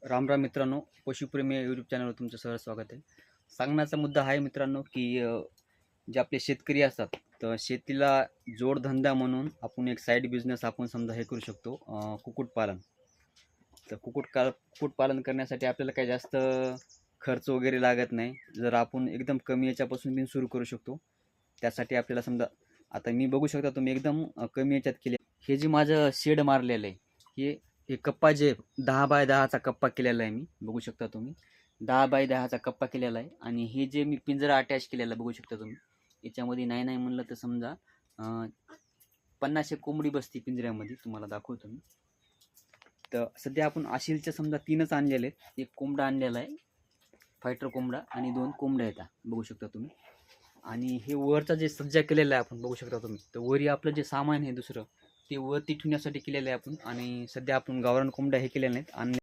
राम राम मित्रांनो, पशुप्रेमी यूट्यूब चॅनलवर तुमचं सहर्ष स्वागत आहे. सांगण्याचा मुद्दा हा आहे मित्रांनो, की जे आपले शेतकरी असतात, तर शेतीला जोडधंदा म्हणून आपण एक साईड बिझनेस आपण समजा हे करू शकतो, कुक्कुटपालन. तर कुक्कुटपालन करण्यासाठी आपल्याला काही जास्त खर्च वगैरे लागत नाही. जर आपण एकदम कमी याच्यापासून पण सुरू करू शकतो. त्यासाठी आपल्याला समजा आता मी बघू शकता तुम्ही एकदम कमी याच्यात केले. हे जे माझं शेड मारलेलं आहे, हे कप्पा जे 10 बाय 10चा कप्पा केलेला आहे मी, बघू शकता तुम्ही. 10 बाय 10चा कप्पा केलेला आहे आणि हे जे मी पिंजरा अटॅच केलेला बघू शकता तुम्ही. याच्यामध्ये नाही नाही म्हणलं तर समजा 50 एक कोंबडी बसती पिंजऱ्यामध्ये, तुम्हाला दाखवतो मी. तर सध्या आपण आशिलच्या समजा 3च आणलेले आहेत. एक कोंबडा आणलेला आहे, फायटर कोंबडा, आणि 2 कोंबड्या आहेत, बघू शकता तुम्ही. आणि हे वरचा जे सज्जा केलेला आहे आपण बघू शकता तुम्ही. तर वरी आपलं जे सामान आहे दुसरं ते वरती ठेवण्यासाठी केलेलं आहे आपण. आणि सध्या आपण गावरान कोंबड्या हे केलेल्या नाहीत, आणि